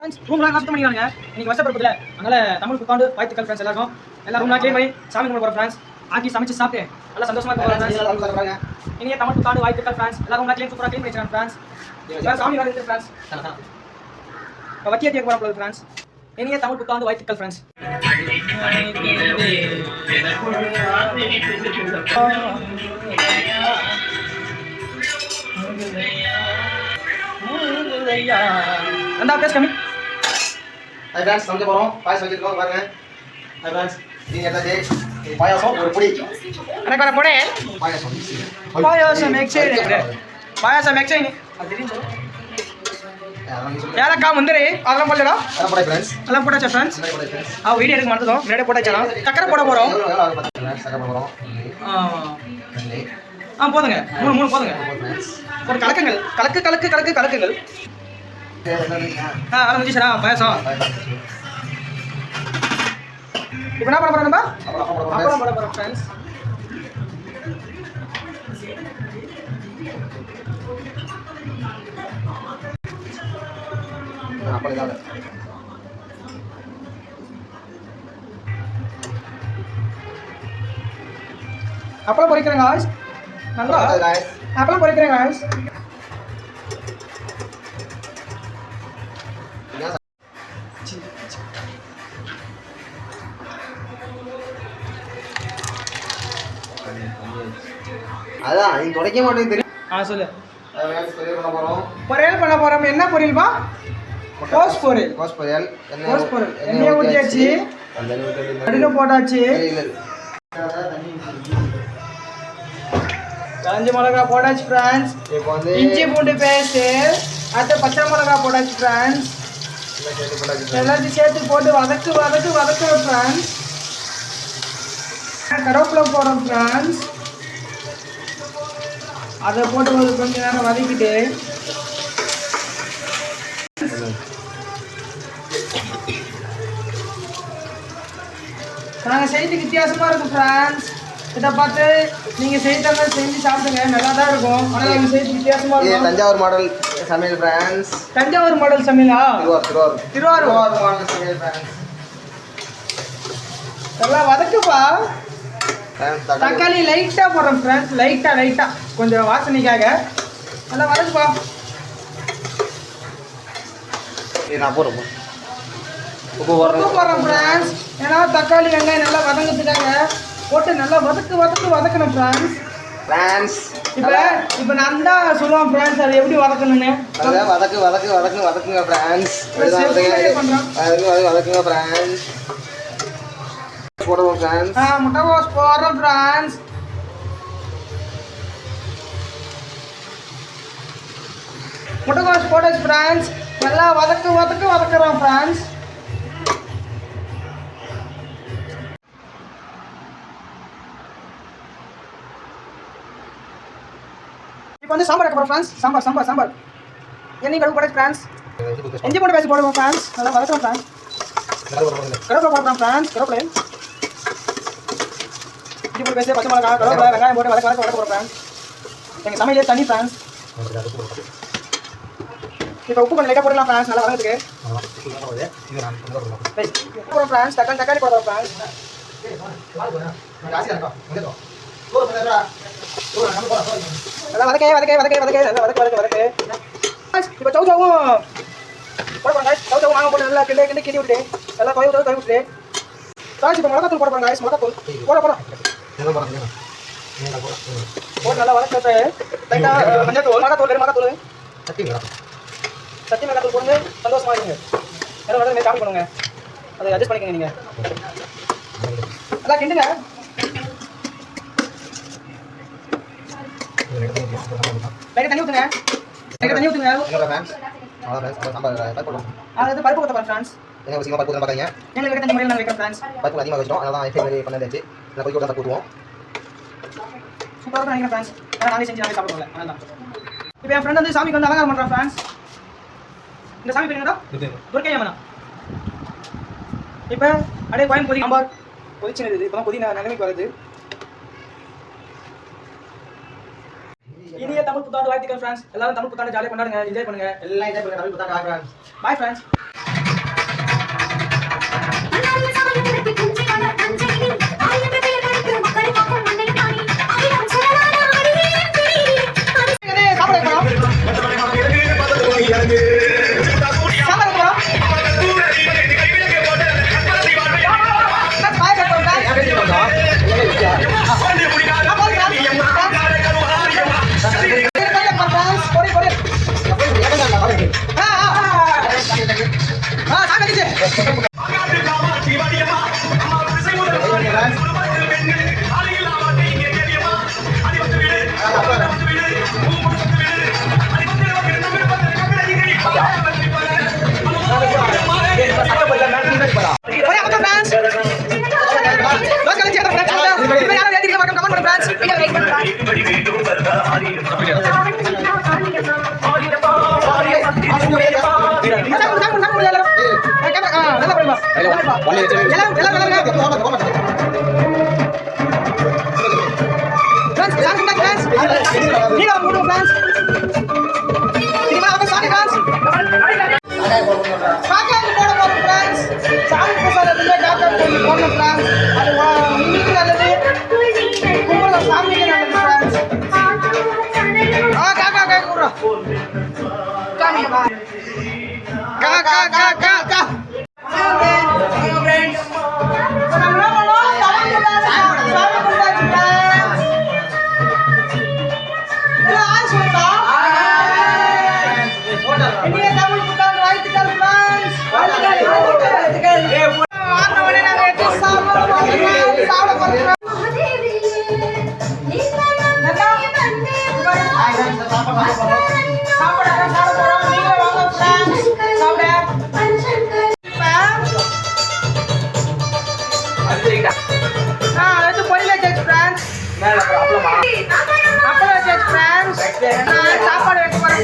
ரூம்லாம் சுத்தம் பண்ணிக்கிறாங்க. இன்னைக்கு வருஷப்பிறப்புல அதனால தமிழ் புத்தாண்டு வாழ்த்துக்கள் ஃப்ரெண்ட்ஸ் எல்லாரும். எல்லா ரூம்லாம் க்ளீன் பண்ணி சாமி கும்பிட போறோம் ஃப்ரெண்ட்ஸ். ஆக்கி சமைச்சு சாப்பிட்டு நல்லா சந்தோஷமா இருக்க போறோம். இனிய தமிழ் புத்தாண்டு வாழ்த்துக்கள் ஃப்ரெண்ட்ஸ். எல்லா ரூம்லாம் சூப்பரா க்ளீன் பண்ணி வச்சிருக்காங்க ஃப்ரெண்ட்ஸ். சாமி வர இருக்கு ஃப்ரெண்ட்ஸ். வத்திய தேக்க போறோம் ஃப்ரெண்ட்ஸ். இனிய தமிழ் புத்தாண்டு வாழ்த்துக்கள் ஃப்ரெண்ட்ஸ். அந்த பேஸ் கம்மி. ஹாய் ஃப்ரெண்ட்ஸ், சமைக்க போறோம். பாயாசம் வைக்கிறோம் பாருங்க. ஹாய் ஃப்ரெண்ட்ஸ், நீங்க என்னது பாயாசம் ஒரு பொடி. எனக்கு வர பொடி பாயாசம் பாயாசம் எக்ஸைட் பாயாசம் எக்ஸைட் ஏலக்காய் முந்திரி அதெல்லாம் போடலடா. அதெல்லாம் போடா ஃப்ரெண்ட்ஸ். அதெல்லாம் போட்டாச்சா ஃப்ரெண்ட்ஸ்? வீடியோ எடுக்க மாட்டோம். முன்னாடியே போட்டாச்சா? சக்கரை போட போறோம். சக்கரை போட போறோம். போதுங்க. மூணு போதுங்க. ஒரு கலக்குங்கள். கலக்குங்கள். ஆரம்பிச்சுடா பாயாசம். இப்போ என்ன பண்ண போறோம் நம்ம? அப்பளம் போட போறோம் ஃப்ரெண்ட்ஸ். அப்பளம் பொரிக்கிறேங்க गाइस. நல்லா அப்பளம் பொரிக்கிறேங்க गाइस. அதான் நீ துடைக்க மாட்டேன்னு தெரியும். சொல்லு. பொரியல் பண்ண போறோம். என்ன பொரியல்பா? கோஸ் பொரியல். எண்ணெய் ஊத்தியாச்சு. கடுகு போட்டாச்சு. காஞ்ச மிளகா போட்டாச்சு ஃப்ரெண்ட்ஸ். இஞ்சி பூண்டு பேஸ்ட், அடுத்து பச்சை மிளகா போட்டாச்சு ஃப்ரெண்ட்ஸ். எல்லாத்தையும் சேர்த்து போட்டு வதக்குறோம் ஃப்ரெண்ட்ஸ். கருவேப்பிலை போடுறோம் ஃப்ரெண்ட்ஸ். அதை போட்டு கொஞ்ச நேரம் வதக்கிட்டு நாங்கள் செய்து வித்தியாசமாக இருக்கும் ஃப்ரெண்ட்ஸ். இதை பார்த்து நீங்கள் செய்த செஞ்சு சாப்பிடுங்க, நல்லா தான் இருக்கும். ஆனால் நீங்கள் செய்து வித்தியாசமாக இருக்கும். தஞ்சாவூர் மாடல் சமையல் ஃப்ரெண்ட்ஸ். தஞ்சாவூர் மாடல் சமையலா? திருவாரூர் மாடல் சமையல் ஃப்ரெண்ட்ஸ். நல்லா வதக்குப்பா. தக்காளி லைட்டாக போடுறோம் ஃப்ரெண்ட்ஸ். லைட்டாக கொஞ்சம் வாசனைக்காக நல்லா வதக்குப்பா. நான் போடுறோம். உப்பு போடுறோம் ஃப்ரெண்ட்ஸ். ஏன்னா தக்காளி வெங்காயம் நல்லா வதங்கிறதுக்காக போட்டு நல்லா வதக்கணும் ஃப்ரெண்ட்ஸ். இப்போ நான் தான் சொல்லுவேன் ஃப்ரெண்ட்ஸ், அது எப்படி வதக்கணும்னு. வதக்குங்க ஃப்ரெண்ட்ஸ். வதக்குங்க ஃப்ரெண்ட்ஸ். போடுவோம் ஃப்ரெண்ட்ஸ். முட்டைகோஸ் போடுறோம் ஃப்ரெண்ட்ஸ். முட்டைகோஸ் போட்டாச்சு ஃப்ரெண்ட்ஸ். நல்லா வதக்குறோம் ஃப்ரெண்ட்ஸ். இப்போ வந்து சாம்பார் வைக்க போகிறோம் ஃப்ரெண்ட்ஸ். சாம்பார் எண்ணெய் கடுகு போட்டாச்சு ஃப்ரெண்ட்ஸ். இஞ்சி பூண்டு பேஸ்ட் போடுவோம் ஃப்ரெண்ட்ஸ். நல்லா வதக்குறோம் ஃப்ரெண்ட்ஸ். கருவேப்பிலை போடுறோம் ஃப்ரெண்ட்ஸ். கருவேப்பிலை, இஞ்சி பூண்டு பேஸ்ட், பச்சை மிளகா, கருவேப்பிலை, வெங்காயம் போட்டு வதக்க போகிறோம் ஃப்ரெண்ட்ஸ். எங்கள் சமையலே தண்ணி ஃப்ரெண்ட்ஸ். இப்போ உப்பு கொஞ்சம் லைட்டாக போடலாம் ஃப்ரெண்ட்ஸ். நல்லா வதக்கிறதுக்கு போடுறோம் ஃப்ரெண்ட்ஸ். தக்காளி போடுறோம் ஃப்ரெண்ட்ஸ். நல்லா வதக்க இப்போ சவுச்சாவும் போட போகிறோம் காய்ஸ். சவுச்சாவும் வாங்க போட்டு நல்லா கிண்டி விட்டு நல்லா தொய் விட்டு காய்ச்சி. இப்போ மிளகாத்தூள் போட போகிறோம் காய்ஸ். மிளகாத்தூள் போடுறோம். போட்டு நல்லா வதக்கிட்டு லைட்டாக மஞ்சள் மிளகாத்தூள் சத்தி மிளகாத்தூள் போடுங்க. சந்தோஷமா இருங்க. எல்லாம் வளர்ந்து காப்பி பண்ணுங்க. அதை அட்ஜஸ்ட் பண்ணிக்கோங்க. நீங்கள் நல்லா கிண்டுங்க. தண்ணி ஊற்றுங்க. அது பருப்பு ஊற்ற ஃப்ரெண்ட்ஸ். எங்களுக்கு தண்ணி முறையில் வைக்கிறோம் ஃப்ரெண்ட்ஸ். பருப்பு அதிகமாக வச்சிட்டோம். அதனால தான் பண்ணதாச்சு. நான் போய் கூட போட்டுவோம். சூப்பராக இருக்கும் நினைக்கிறேன் ஃப்ரெண்ட்ஸ். ஏன்னா நாங்களே செஞ்சு சாப்பிடுவோம்ல, அதனால தான். இப்போ என் ஃப்ரெண்ட் வந்து சாமிக்கு வந்து அலங்காரம் பண்ணுறான் ஃப்ரெண்ட்ஸ். இந்த சாமி பேருங்கடா துர்க்கை அம்மனா. இப்போ அப்படியே கோயம் சாம்பார் கொதிச்சுன்னு இப்போ தான் கொதி நிலைமைக்கு வருது. இனிய தமிழ் புத்தாண்டு வாழ்த்துக்கள் ஃப்ரெண்ட்ஸ். எல்லாரும் தமிழ் புத்தாண்டு ஜாலியாக கொண்டாடுங்க, என்ஜாய் பண்ணுங்க. எல்லாம் என்ஜாய் பண்ணுங்க. தமிழ் புத்தாண்டு. Bye friends. சாப்பாடு வைக்க போறேன்.